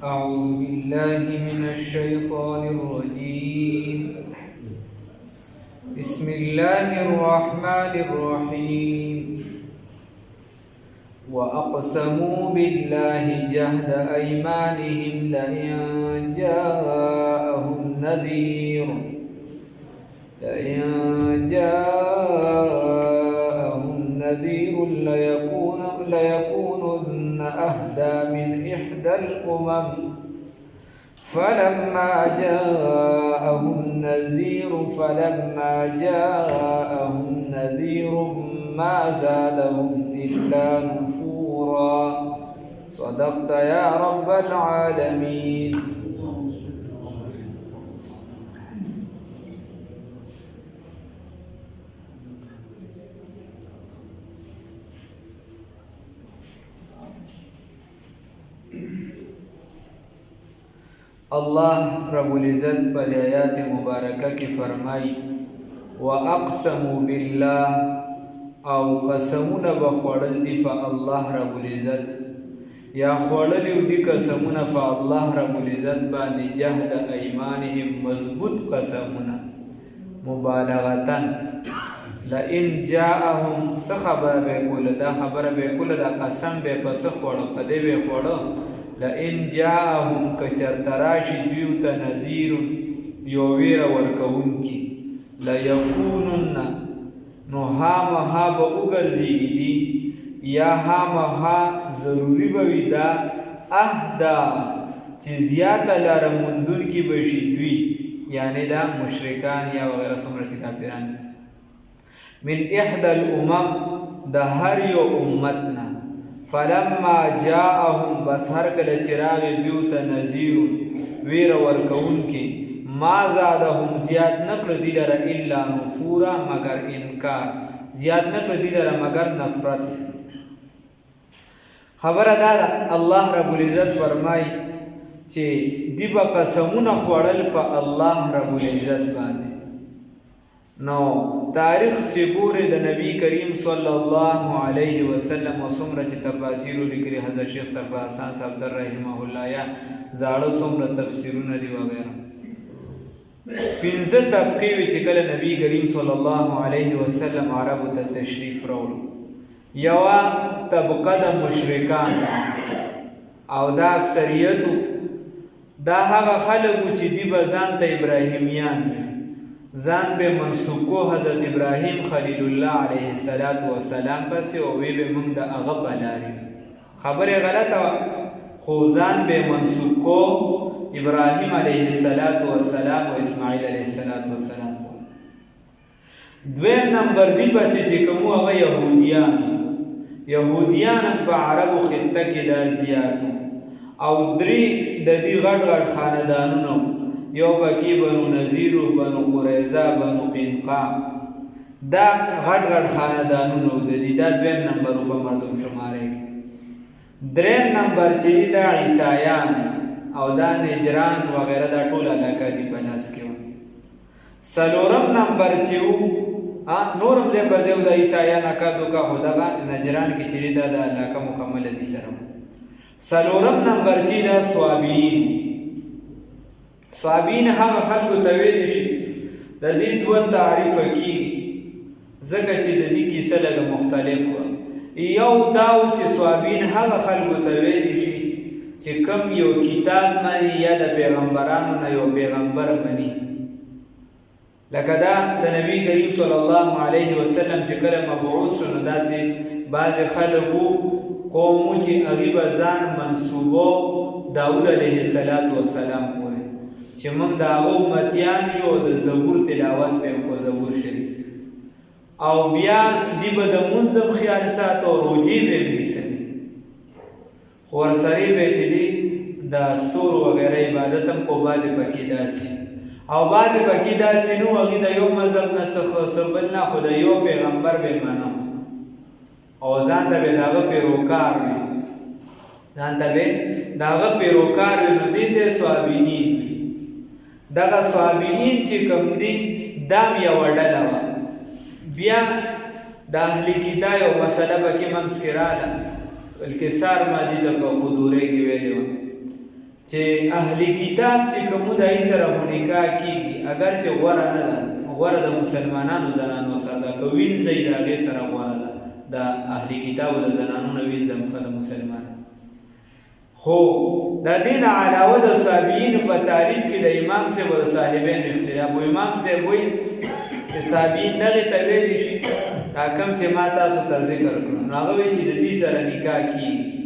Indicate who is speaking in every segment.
Speaker 1: أعوذ بالله من الشيطان الرجيم بسم الله الرحمن الرحيم وأقسموا بالله جهد أيمانهم لئن جاءهم نذير ليكونن أهدى من إحدى الأمم فلما جاءهم نذير ما زادهم إلا نفورا صدقت يا رب العالمين. اللہ رب العزت پر آیات مبارکہ کی فرمائی وَأَقْسَمُوا بِاللَّهِ او قسمون بخوڑل دی فا اللہ رب العزت یا خوڑلیو دی قسمون فا اللہ رب العزت باندی جہد ایمانهم مضبوط قسمون مبالغتاً لئن جاءهم سخبر بیکول دا خبر بیکول دا قسم بے پس خوڑا پدے بے خوڑا لئن جاءهم کچر تراشی دیوتا نذیر یوویر ورکون کی لیکونن نو ها با اگرزیگی دی یا ها ضروری بوی دا اهدا چی زیادہ لارموندون کی بشیدوی یعنی دا مشرکان یا وغیرہ سمرچی کافران من احدى الامم دا هر یو امتنا فلما جاءهم بس هر کله چراغ دیوتا نذیر ویر ورکون کی ما زادهم زیاد نکړه دی لره الا نفورا مگر انکار زیاد نکړه دی لره مگر نفرت. خبره دا الله رب العزت فرمای چې دی به قسمونه خوړل په الله رب العزت باندې. نو تاریخ چې ګوره د نبی کریم صلی الله علیه وسلم او څومره چې تفاسیر لیکلي حضرت شیخ صاحب حسن صاحب در رحمه الله یا زاړه څومره تفسیرونه دی وغیرہ پنځه طبقې وی چې کله نبی کریم صلی الله علیه وسلم عربو ته تشریف راوړ. یوه طبقه د مشرکان او دا اکثریت دا هغه خلک چې دی به ځان ته ابراهیمیان ځان به منسوب کو حضرت ابراهیم خلیل الله علیه السلام پسې او وی به موږ د هغه بلاري خبره غلطه خو ځان به منسوب کو ابراهیم علیه السلام و اسماعیل علیه السلام. دویم نمبر دی پسې چې کوم هغه یهودیان په عربو خطه کې دا زیات او درې د دې غټ خاندانونو یو پکې بنو نذیر بنو قریظه بنو قینقاع دا غټ خاندانونو د دې دا دویم نمبر په مردم شماره کې. دریم نمبر چې دا عیسایان او دا نجران وغیرہ دا ټول علاقه دی په لاس کې و. څلورم نمبر چې و نورم ځای په ځای د عیسایان اکادو کا خدغه نجران کې چې دا د علاقه مکمل دي سره. څلورم نمبر چې دا صوابین هغه خلکو ته ویل شي د دې دوه تعریف کیږي ځکه چې د دې کیسه لږ مختلف و. یو داو چې صوابین هغه خلکو ته ویل شي چې کم یو کتاب مانی یا د پیغمبرانو نه یو پیغمبر مانی لکه دا د نبی کریم صلی الله علیه وسلم چې کله مبعوث شو نو داسې بعضې خلکو قومو چې هغې به ځان منصوبو داود علیه السلام پورې چې موږ د هغه امتیان یو د زبور تلاوت به کو زبور شریف او بیا دی به د منځم خیال ساتو روجې به یې نیسلې خو ورسرې به چې دی د ستورو وغیره عبادت هم کو بعضې پکې داسې او بعضې پکې داسې نو هغې د یو مذهب نه څه بل نه خو د یو پیغمبر به یې منم او ځان ته به د هغه پیروکار وي نو دې ته صوابینین وي. دغه صوابینین چې کوم دي دا هم یوه ډله وه. بیا د اهل کتاب یو مسله پکې منځ کې راغله بلکې سار مادي د په خودورې کې ویلې وه چې اهلی کتاب چې کوم دای سره نکاح کیږي اگر چې غوړه نه ده غوړه د مسلمانانو زنانو سره ده کوین زید هغه سره غوړه ده د اهلی کتاب د زنانو نه وین د مخه مسلمان خو د دین علاوه د صحابین په تعریف کې د امام صاحب او صاحبین اختلاف و امام صاحب وایي چې صحابین دغه تویل شي دا کوم چې ما تاسو ته ذکر کړو هغه وایي چې د دې سره نکاح کیږي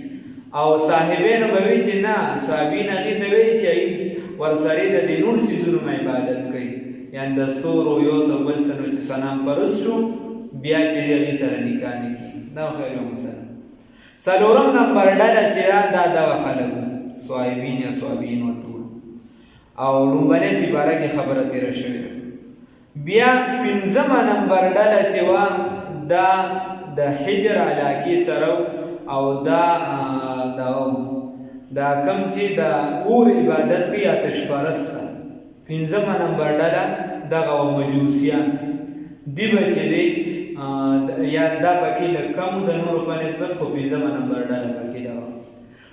Speaker 1: او صاحبین به وی چې نه صحابین هغه ته وی چې ورسره د دینور سيزونو عبادت کوي یعنی د ستورو یو سبل سره چې سلام پرستو بیا چې هغه سره نکاح نه کوي دا خیر مسله سلورم نمبر ډاله چې دا د خلک صحابین یا صحابین ورته او لومبنه سپاره کې خبره تیر شوې بیا پنځم نمبر ډاله چې وا دا د حجر علاقه سره او دا کم چې دا اور عبادت کوي آتش پرست پنځم نمبر ډله دغه مجوسیان دی بچی دی یا دا پکې د کم د نور په نسبت خو پنځم نمبر ډله پکې دا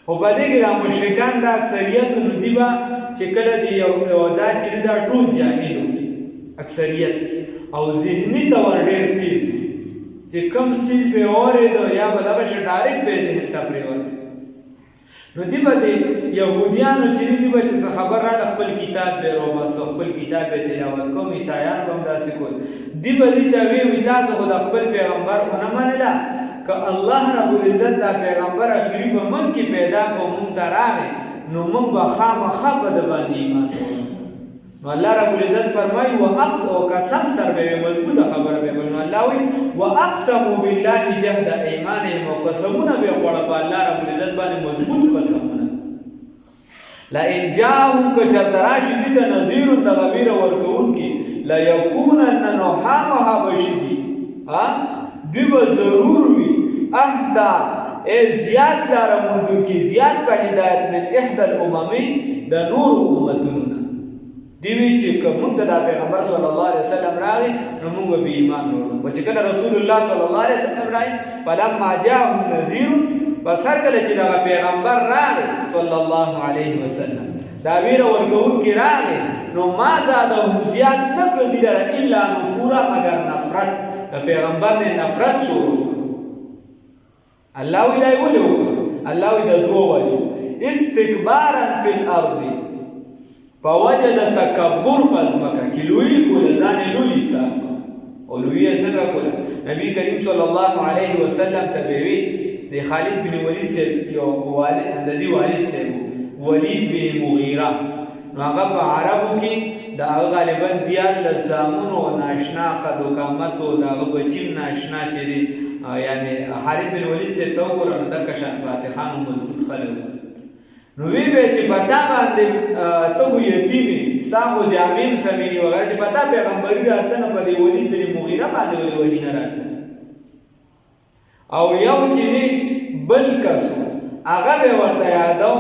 Speaker 1: خو په دې کې د مشرکان د اکثریت نو دی با چې کله دی یو دا چې دا ټول جاهل اکثریت او ذهني تور ډېر تیز چې کم سیز به اورېدو یا به دغه شی ډایرکټ به ذهن ته پرېوت نو دی به د یهودیانو چې دی به چې خبر را خپل کتاب به روباسو خپل کتاب به تلاوت کوم عیسایان هم داسې کول دی به دې ته وی تاسو خو د خپل پیغمبر ونه منله که الله رب العزت دا پیغمبر اخري په من کې پیدا کوم مونږ ته راغی نو مونږ به خامخا په د باندې ایمان کوو نو الله رب العزت فرمایي واقسم او قسم سره به مضبوطه خبره به نو الله وی واقسموا بالله جهد ايمانهم وقسمنا بقول الله رب العزت باندې مضبوط قسمونه لا ان جاءهم كجرتراشد نذير تغبير وركون کی لا يكونن نحامها بشدي ها دیو ضرور وی اهدا زیات لارمون کی زیات په هدایت من احدى الامم د نور امتون دیوی چې کوم د پیغمبر صلی الله علیه وسلم راغی نو موږ به ایمان ورو او چې کله رسول الله صلی الله علیه وسلم راغی فلما جاءهم نذير پس هر کله چې دا پیغمبر راغی صلی الله علیه وسلم دا ویره ورکون کې راغی نو ما زادهم زیات نه کړی در الا نفورا مگر نفرت د پیغمبر نه نفرت شروع الله وی ولو الله وی د دوه ولی استکبارا فی الارض فوجد تکبر پزمکا کی لوی کول ځان لوی سا او لوی سره کول نبی کریم صلی الله علیه وسلم تبوی د خالد بن ولید سے یو والد د دی والد سے ولید بن مغیره نو هغه په عربو کې دا غالبا دیال لزامون او ناشنا قدو کمتو دا بچیم ناشنا چي یعنی خالد بن ولید سے تو ورن د کشان فاتحان مضبوط خلک نو وی به چې پتا باندې ته یتیمی ستاسو جامیم سمینی وغیرہ چې پتا پیغمبري راتله په دی ولید بن مغیره باندې ولې نه راتله او یو چې بل کس هغه به ورته یادو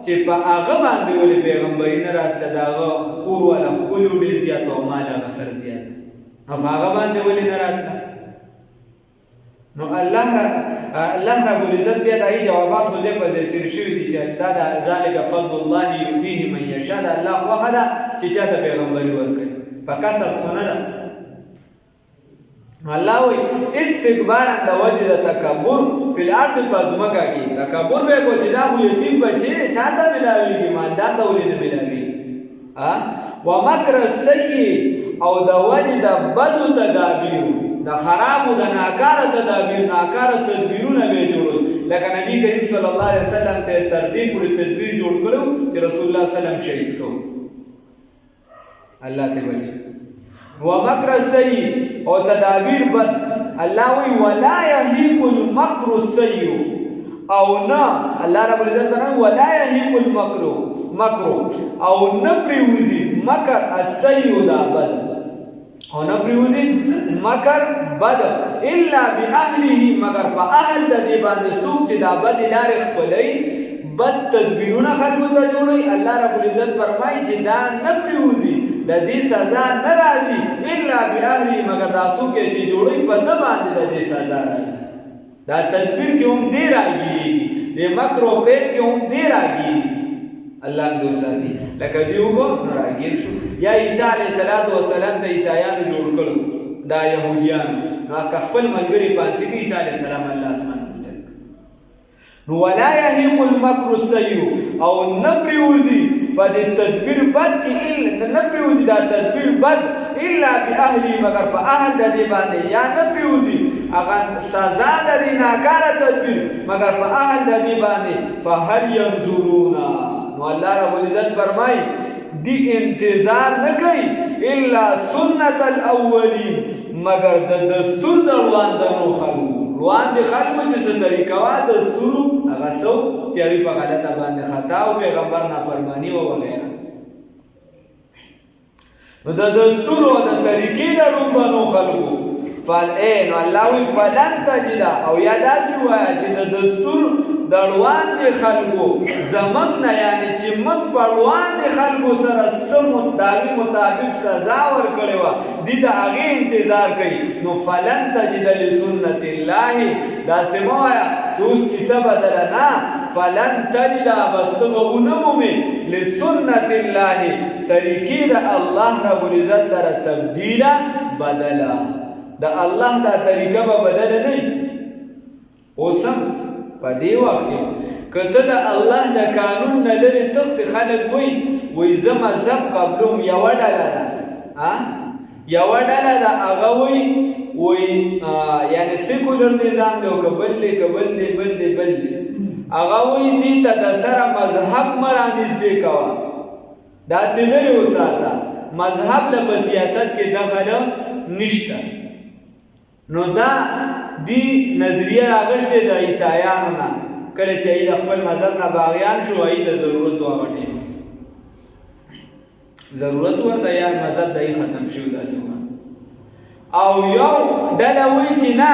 Speaker 1: چې په هغه باندې ولې پیغمبري نه راتله داغه کور ولا خپل ډیر زیات او مال هغه سر زیات او هغه باندې ولې نه راتله نو الله رب العزت بیا دای جوابات خو زه په ځای تیر شوی دي چې دا ذالک فضل الله یؤتیه من یشاء الله وخلا چې چاته پیغمبري ورکړي په کسب خو نه ده الله وی استکبارا د وجه تکبر فی الارض پزمکا کی تکبر به کو چې دا خو یتیم بچی تا ته ملاویږي مالدار ته ولې نه ملاوي ومکر السیء او د وجه د بدو تدابیر د خراب او د ناکاره تدابیر ناکاره تدبیرونه به جوړول لکه نبی کریم صلی الله علیه وسلم ته ترتیب پر تدبیر جوړ کړو چې رسول الله صلی الله علیه وسلم شهید کو الله ته بچ ومکر السیء او تدابیر بد الله وی ولا یحیق المکر السیء او نه الله رب العزت فرمایي ولا یحیق المکر او نه پریوزی مکر السیء دا بد او نه پریوزی مکر بد الا باهله مگر په اهل د دې باندې څوک چې دا بد لارې خپلوي بد تدبیرونه خلکو ته جوړوي الله رب العزت فرمایي چې دا نه پریوزي د دې سزا نه راځي الا باهله مگر دا څوک چې جوړوي په د باندې د دې سزا راځي دا تدبیر کې هم دی راځي د مکر او پریب کې هم دی راځي الله دې وساتي. لکه دې وکړو نو راګیر شو. یا عیسی علیه السلام د عیسایانو جوړ کړو دا یهودیانو، نو که خپل ملګري پانسي کې عیسی علیه السلام الله اسمان نو ولا يهيق المكر السيء او نبريوزي بد التدبير بد الا نبريوزي دا تدبير بد الا باهلي مگر په اهل د دې باندې، یا نبريوزي اغه سزا د دې ناکاره تدبير مگر په اهل د دې باندې. فهل ينظرون نو الله رب العزت فرمای دی انتظار نه کوي الا سنت الاولین مگر د دستور د وړاندو خلکو وړاندې خلکو چې څه طریقه وا دستور هغه سو چې هغه په غلطه باندې خطا او پیغمبر نافرمانی او وغیرہ. نو د دستور او د طریقې د روبانو خلکو نو الله وی فلن تجد او یا داسې وایي چې د دستور د وړاندې خلکو زمنګ نه یعنی چې موږ په وړاندې خلکو سره سم مطابق سزا ورکړې وه دې د هغې انتظار کوي. نو فلن تجد لسنت الله داسې مه وایه چې اوس کیسه بدله نه، فلن تجد بس ته به ونه مومې لسنت الله طریقې د الله رب العزت لره تبدیله بدله د الله دا طریقه به بدله نه وي. اوسم په دې وخت کې که ته د الله د قانون نه لرې تښتې خلک وایي زه مذهب قبلوم یوه ډله ده یوه ډله ده هغه وایي یعنې سیکولر نظام دی او که بل دی هغه وایي دې ته د سره مذهب مه رانږدې کوه دا ترې لرې وساته مذهب له په سیاست کې دخل نشته. نو دا دی نظریه راغشته د عیسایانو نه کله چې د خپل مذهب نه باغیان شو ای د ضرورت وغټي ضرورت ورته یا مذهب دای ختم شو داسې او یو ډله وی چې نه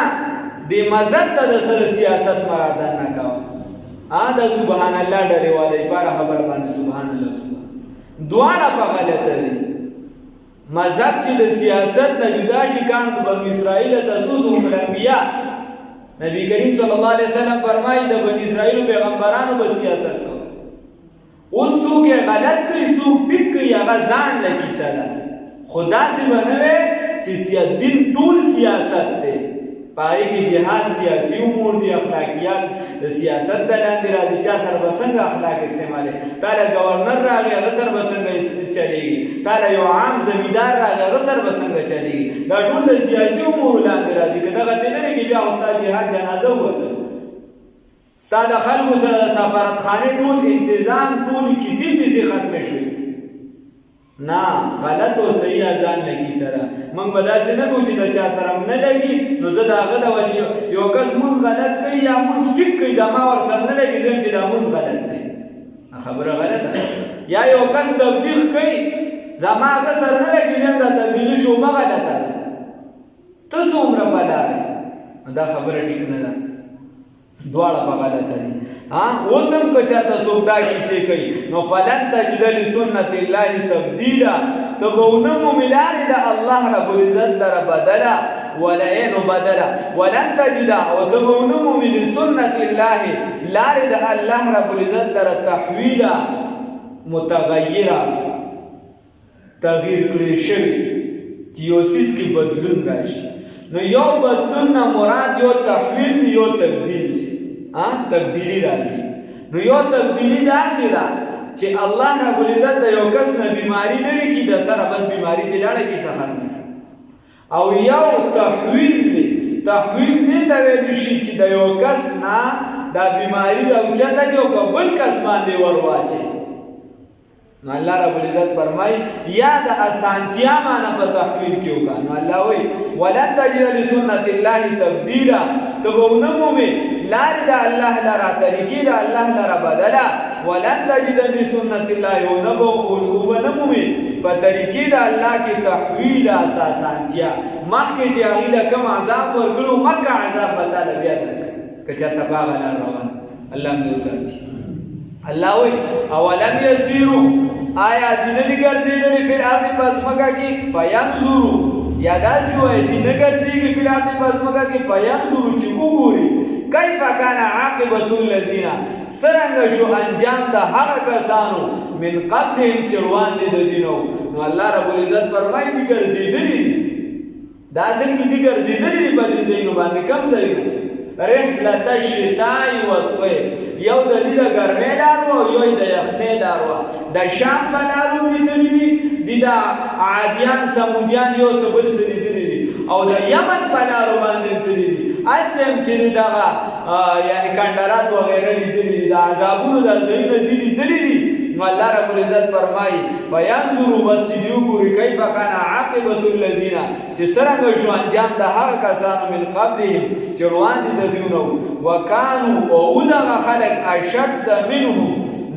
Speaker 1: د مذهب ته د سره سیاست مراده نه کاوه دا سبحان الله ډلې والے پر خبر باندې سبحان الله دواړه په غلطه دي. مذهب چې د سیاست نه جدا شي کان د بنو اسرائیل تسوسهم الانبیاء نبی کریم صلی الله علیه وسلم فرمایي د بنو اسرائیل پیغمبرانو په سیاست کو اوس څوک غلط کوي څوک ټیک کوي هغه ځان لکې سره خدا سي بنوي چې دین ټول سیاست دی پای کې جهاد سیاسي امور دي اخلاقیات د سیاست د لاندې راځي چا سره بسنګ اخلاق استعمالي تعالی گورنر راغی هغه سره بسنګ چلیږي تعالی یو عام زمیدار راغی هغه سره بسنګ چلیږي دا ټول د سیاسي امور لاندې راځي که دغه دې نه کې بیا استاد جهاد جنازه وته استاد خلکو سره سفارتخانه ټول انتظام ټول کسی به ختم شي نه غلط او صحیح اذان لګي سره موږ به داسې نه کوو چې د چا سره نه لګي نو زه د هغه د یو کس مونځ غلط کوي یا مونځ ټیک کوي دا ما ورسره نه لګي زم چې دا مونځ غلط دی خبره غلطه یا یو کس تبلیغ کوي زما هغه سره نه لګي زم دا تبلیغ شوبه غلطه ده ته څومره بلاره دا خبره ټیک نه ده دواړه په غلطه دي اوسم که چاته څوک دا کیسې کوي نو فلن تجد لسنت الله تبدیلا ته به ونه مومې لارې د الله رب العزت لره بدله ولن تجد او ته به ونه مومې لسنت الله لارې د الله رب العزت لره تحویلا متغیره تغییر کړی شوي چې یو څیز کې بدلون راشي نو یو بدلون نه مراد یو تحویل دی یو تبدیل دی تبدیلی راځي نو یو تبدیلی داسې ده چې الله رب العزت د یو کس نه بیماری لري کی د سره بس بیماری دی لاړه کی څه او یو تحویل دی ته ویل شي چې د یو کس نه دا بیماری راوچته دی او په بل کس باندې ورواچي نو الله رب العزت فرمای یا د اسانتیا معنا په تحویل کې وکړه نو الله وی ولن تجد لسنت الله تبدیلا تبونه مومي لارې د الله لاره طریقې د الله لاره بدله ولن تجد لسنت الله ونمومي په طریقې د الله کې تحویل اساسانتیا مخکې چې هغې له کوم عذاب ورکړو مکه عذاب به تاله بیا درکړي که چېرته په هغه لار روان الله هم دې وساتي الله وی اولم یسیرو آیا دې نه دي ګرځېدلي فی الارض په ځمکه کې فینظرو یا داسې وایي دې نه ګرځېږي فی الارض په ځمکه کې فینظرو چې وګوري کیف کان عاقبۃ الذین څرنګه شو انجام د هغه کسانو من قبلهم چې وړاندې د دینو نو الله رب العزت فرمایي دي ګرځېدلي دي دا اصل کې دي ګرځېدلي دي په دې ځایونو باندې کم ځایونو رحلة الشتاء والصيف یو د دې د ګرمۍ لار وه یو د یخنۍ لار وه د شام په لارو دي تللي دي د عادیان سمودیان یو څه بل څه لیدلي دي او د یمن په لارو باندې تللي دي هلته هم چې دغه یعنې کندرات وغیره لیدلي دي د عذابونو دا ځایونه دي لیدلي دي نو الله رب العزت فرمایي فینظروا بس چې دې وګوري کیف کان عاقبة الذین چې څرنګه شو انجام د هغه کسانو من قبلهم چې وړاندې د دوی نه وکانو او دغه خلک اشد منهم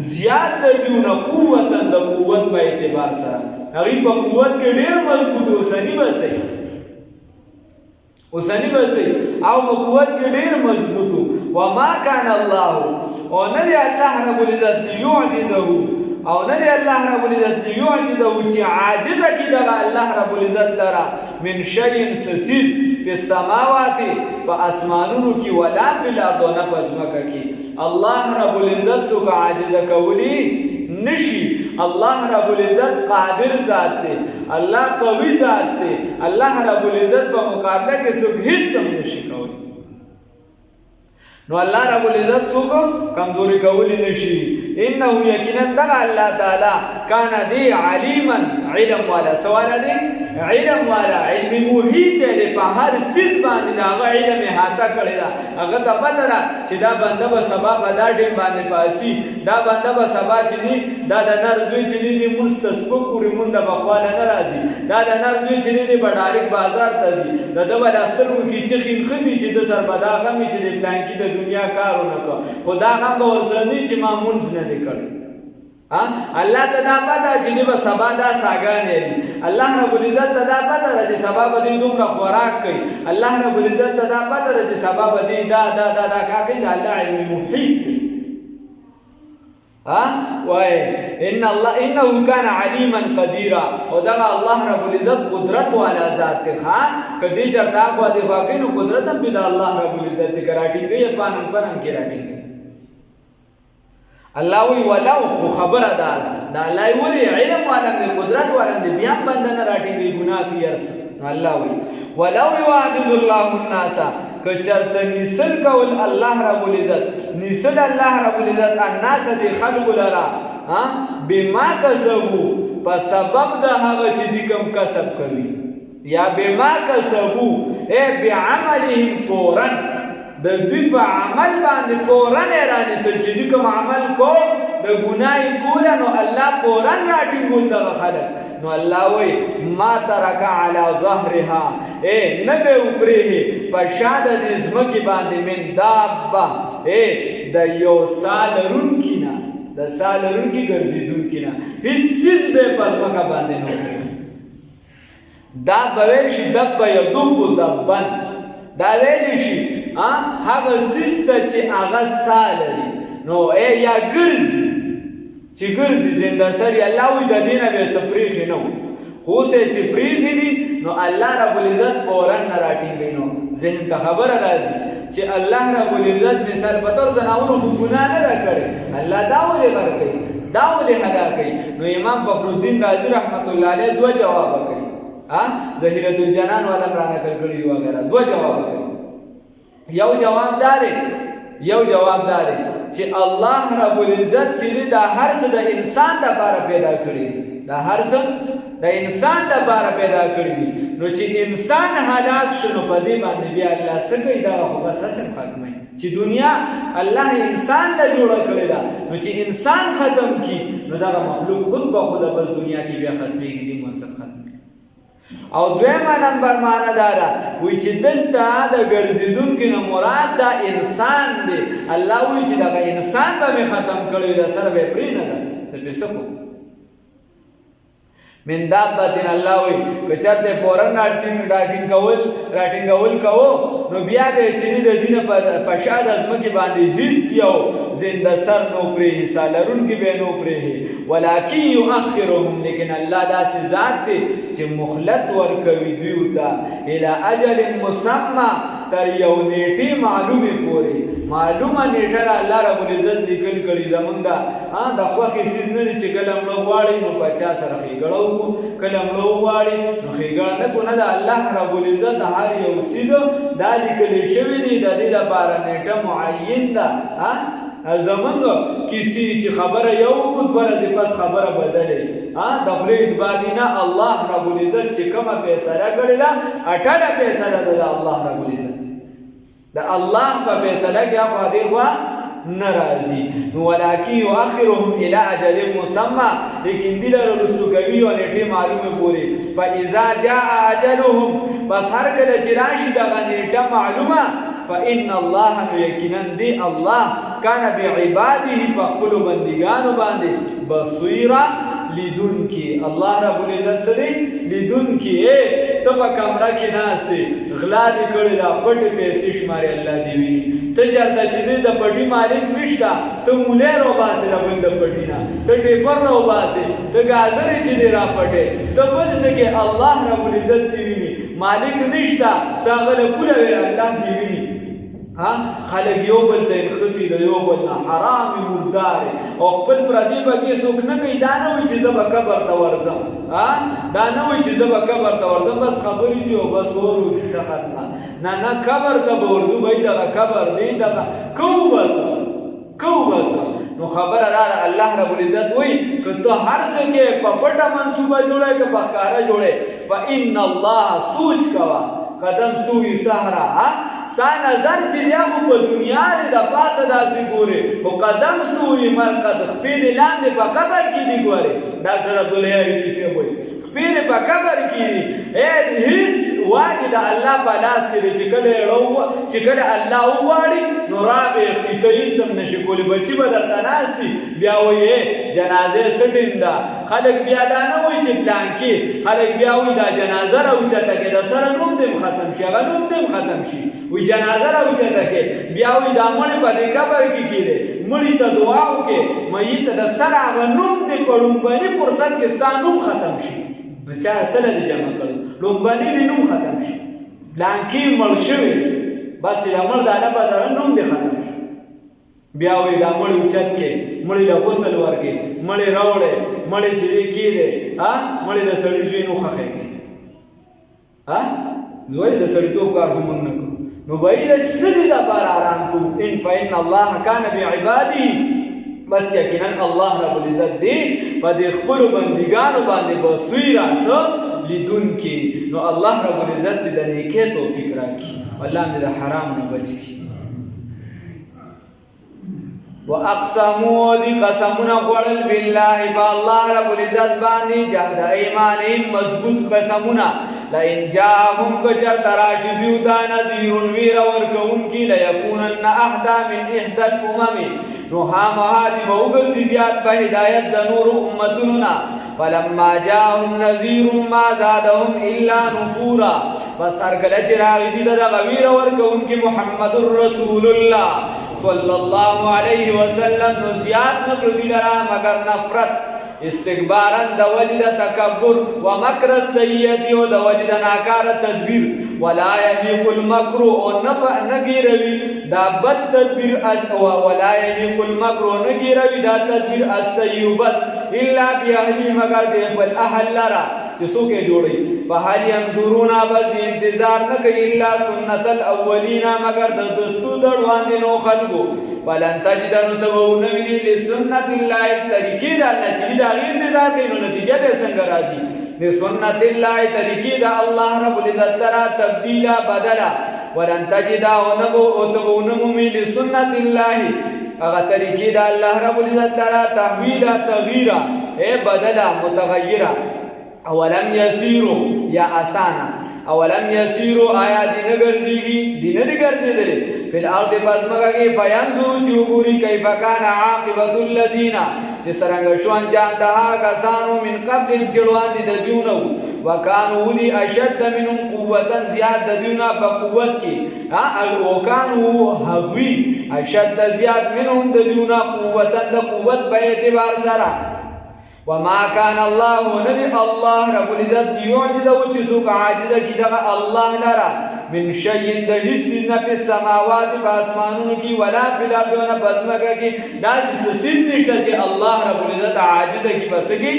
Speaker 1: زیات د دوی نه قوتا د قوت په اعتبار سره هغوی په قوت کې ډېر مضبوط اوسني بسئ او په قوت کې ډېر مضبوط وما كان الله او نه دی الله رب العزت لیعجزه او نه دی الله رب العزت لیعجزه چې عاجزه کړي دغه الله رب العزت لره من شیء سسیز فی السماوات په اسمانونو کې ولا فی الارض نه په ځمکه کې الله رب العزت څوک عاجزه کولی نشي الله رب العزت قادر ذات دی الله قوي ذات دی الله رب العزت په مقابله کې څوک هیڅ هم نشي کولی نو الله رب العزت څوک کمزوري کولی نشي انه یقینا دغه الله تعالی کان دی علیما علم والا سوال دی علم والا علم محیط دی په هر څیز باندې هغه علم احاطه کړی دا هغه ته پته ده چې دا بنده به سبا په دا ټیم باندې پاسي دا بنده به سبا چې دی دا د نر زوی چې دی مونځ ته سپک کړي مونږ د بخواله نه راځي دا د نر زوی چې دی به ډایرک بازار ته ځي د ده به د سترګو کې چخې نښتي چې د سر به دا غم وي چې د پلانکي د دنیا کار ونه کړه خو دا غم به ورسره نه چې ما مونځ نه دی کړی الله ته دا پته چې دی به سبا دا ساګانې دي الله رب العزت ته دا پته ده چې سبا به دی دومره خوراک کوي الله رب العزت ته دا پته ده چې سبا به دی دا کار کوي د الله علم محیط دی وای انه کان علیما قدیرا او دا الله رب العزت قدرت والا ذات دی کدی چرتا خو دی واقعي نو قدرت هم د الله رب العزت دی کراټینګي پانم کې راټینګي الله وی ولو خو خبره ده دا الله وی علم والا دی قدرت والا دی بیا بندنه راټینګي ګناه کوي ارس الله وی ولو یعذب الله الناس کچرته نسل کول الله رب العزت نسل الله رب العزت الناس دی خلق لرا بما کسبو په سبب د هغه چې دی کوم کسب کوي یا بما کسبو بعملهم فورا د دوی په عمل باندې فورا رانیسل چې دوی کوم عمل کو د ګناه کوله نو الله فورا راټینګول دغه خلک نو الله وی ما ترک علی ظهرها نه به وپرېږي په شا د دې ځمکې باندې من دابه د یو سا لرونکي نه د سا لرونکي ګرځېدونکي نه هېڅ څیز به په ځمکه باندې نه وپرېږي دا به ویل شي دبه یدبو دبن دا ویلی شي هغه څیز ته چې هغه سا لري نو یا ګرځي چې ګرځي زنده سر الله وی د دې نه به څه پرېښي نه خو اوس یې چې پرېښي دي نو الله رب العزت فورا نه راټینګوي نو ذهن ته خبره راځي چې الله رب العزت مثال په طور ځناورو خو ګناه نه ده کړې الله دا ولې ورکوي دا ولې هلاکوي نو امام فخرالدین رازي رحمت الله علیه دوه جوابه کوي ظهیرة الجنان والا را نقل کړي دي وغیرہ دوه جواب کوي یو جواب دار چې الله رب العزت چې دا هر څه د انسان لپاره پیدا کړی دي دا هر څه د انسان لپاره پیدا کړی دي نو چې انسان هلاک شنو په دې باندې بیا الله څه کوي دا خو بس اسم ختمه چې دنیا الله انسان له جوړه کړی دا نو چې انسان ختم کی نو دا مخلوق خود به خود بس دنیا کې بیا ختمېږي دي منصب ختم او دویمه نمبر معنی داره وی چې دلته د ګرځېدونکي نه مراد دا انسان دی الله وی چې دغه انسان به مې ختم کړی دا سره به یې پرېنږده ته پې څه کوو من دابتن الله وی که چېرته فورا راټینګول کوو نو بیا به چې د دینه په شا د ځمکې باندې هېڅ یو زنده سر نو پرېږي سا لرونکي به نو پرېږي ولکن یؤخرهم لیکن الله داسې ذات دی چې مهلت ورکوي دوی ته الی اجل مسمى تر یو نیټې معلومې پورې معلومه نیټه الله رب العزت لیکل کړي زمونږ د خوښې څیز نه دی چې کله مړه غواړي نو په چا سره ښېګړه وکړو کله مړه وغواړي نو ښېګړه نه کړو نه د الله رب العزت هر یو څیز دا لیکلی شوي دي د دې لپاره نیټه معین ده زمونږ کسی چې خبره یو کو دوه ورځې پس خبره بدلې د خولې اعتبار دی نه الله رب العزت چې کومه فیصله کړې ده اټله فیصله ده د الله رب العزت د الله په فیصله کې خوا دې خوا نه راځي نو ولکن یؤخرهم الی اجل مسمى لیکن دې لره رستو کوي او نیټې معلومه پورې فاذا جاء اجلهم بس هر کله چې راشي دغه نیټه معلومه فإن الله یقینا دی الله کان بعباده فخپل بندگانو باندې بصیرا لیدون کی الله رب العزت سره لیدون کی ته په کمره کې ناشته غلا دې کړی دا پټ پیسې شماري الله دی ویني ته چرته چې د پټي مالک نشتا ته مولې رو باسه د بند پټی نه ته ډیپر رو باسه ته گازر چې دې را پټه ته بل څه کې الله رب العزت دی ویني مالک نشتا دا غل پوله الله دی ویني خلق یو بل ته انختی د یو بل نه حرام مردار او خپل پردی بګي څوک نه کوي دا نه وي چې زه به قبر ته ورځم دا نه وي چې زه به قبر ته ورځم بس خبرې دي او بس ورو دي څه ختمه نه قبر ته به ورځو به دغه قبر دی دغه کو بس نو خبره را الله رب العزت وای که ته هر څه کې په پټه منصوبه جوړه کې په ښکارا جوړه فإن الله سوچ کوا قدم سوی صحرا ستا نظر چې دی خو په دنیا دی د پاسه داسې ګورې خو قدم سوی مرقد خپې دې لاندې په قبر کې دي ګورې ډاکټر عبدالحی پیسې وایي خپې دې په قبر کې دي هېڅ واګې د الله په لاس کې دی چې کله الله وغواړي نو رابېښتي ته هېڅ هم نشي کولی بچي به درته ناست دي بیا وایي جنازې سټیم ده خلک بیا دا نه وایي چې پلانکې خلک بیا وایي دا جنازه راوچته کې د سره نوم دې ختم شي هغه نوم دې ختم شي وی جنازه راوچته کې بیا وی دا مړ په دې قبر کې کېده مړی ته دعا وکړي مېت د سره هغه نوم دې په لومبني فرصت کې ستا نوم ختم شي بچا سره دې جمع کړو لومبني دې نوم ختم شي پلانکې مړ شوی بس دا مړ د الله په ځای نوم دې ختم شي بیا وی دا مړ اوچت کې مړی له غسل ورکې مړی راوړې مړی چې دې کېده مړی د سړي زوی نو خخې زوی د سړیتوب کار هم نه کوو نو باید څه دې لپاره آرام کوو ان فإن الله کان بعباده بس یقینا الله رب العزت دی په دې خپلو بندګانو باندې بصیره څه لیدونکی نو الله رب العزت دې د نیکۍ توفیق راکړي الله دې د حرام نه بچ کړي واقسموا دي قسمنا خوړل بالله بالله رب العزت باندې جهد ایمانهم مضبوط قسمنا لئن جاءهم كجر تراشي بيودا نذير وير وركون کی ليكونن احدا من احدى الامم نوها مهادي بوغل زياد په هدايت د نور امتنا فلما جاءهم نذير ما زادهم الا نفورا بسر کله چې راغی دي د غویر ورکون کی محمد رسول الله صلی الله علیه وسلم نو زیاد نکړو دي لرا مگر نفرت استکبارا د وجد تکبر و مکر السیئه او د وجد ناکار تدبیر ولا یحیق المکر او نگیروی دا بد تدبیر ولا یحیق المکر او نگیروی دا تدبیر السیئبت الا باهلی مگر د بل اهل لرا چې څوک یې جوړي په حال انظرون بس انتظار نه کوي الا سنت الاولین مگر د دستور د وړاندې نو خلقو ولن تجد نو تبون ویني لسنت الله طریقې د الله چې دا غیر انتظار کوي نو نتیجه به څنګه راځي د سنت الله طریقې د الله رب العزت ترا تبدیلا بدلا ولن تجد او تبون مومن لسنت الله هغه طریقې د الله رب العزت ترا تحویلا تغییرا بدلا متغیرا اولم یسیرو یا اسانا اولم یسیرو آیا دین ګرځېدلې فی الارض پس مګه کې فینظروا چې وګوري کیف کان عاقبت الذین چې څرنګه شو انجام د هغه کسانو من قبل چې وړاندې د دیونو وکانو دی اشد منهم قوتا زیاد د دیونه په قوت کې او کانو هغوی اشد زیاد منهم د دیونه قوتا د قوت په اعتبار سره وما كان الله ندي الله رب العزت يعجز وچسوك عاجز کی دغه الله لرا من شيء د هیڅ نه په سماوات په اسمانونو کې ولا فی الارض نه پزماکه کې داسې سیس نشته چې الله رب العزت عاجز کی بس کې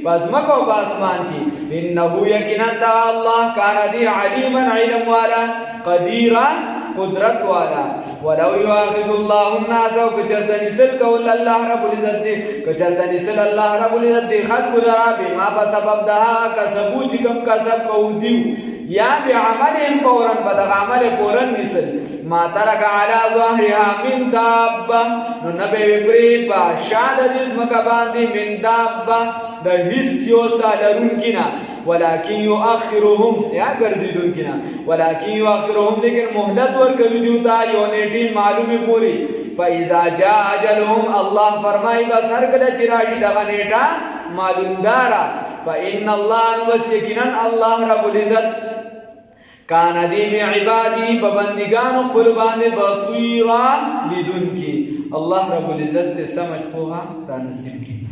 Speaker 1: پزماکه او اسمان کې انه یقینا الله کان دی علیما علم والا قدیرا قدرت والا ولو يؤاخذ الله الناس وكجردني سل قول الله رب العزت دي كجردني سل الله رب العزت دي خلق لرا بما بسبب دها كسبو چکم کسب کو دیو یا بعملهم فورا بدغ عمل فورا نسل ما ترك على ظهرها من دابه نو نبی پری با شاد دې مکه باندې من دابه د هیڅ یو سالرون کینا ولكن يؤخرهم یا ګرځیدون کینا ولكن يؤخرهم لیکن مهلت ورکوي دیو تا یو نیټه معلومه پوری فاذا جاء اجلهم الله فرمای بس هر کله چې راشي دغه نیټه معلوم دارا فان الله وسيكنا الله رب العزت کان دی بعبادی ببندگانو خپل باندې بصیرا لیدون کی الله رب العزت سمجھ خوها را نصیب کی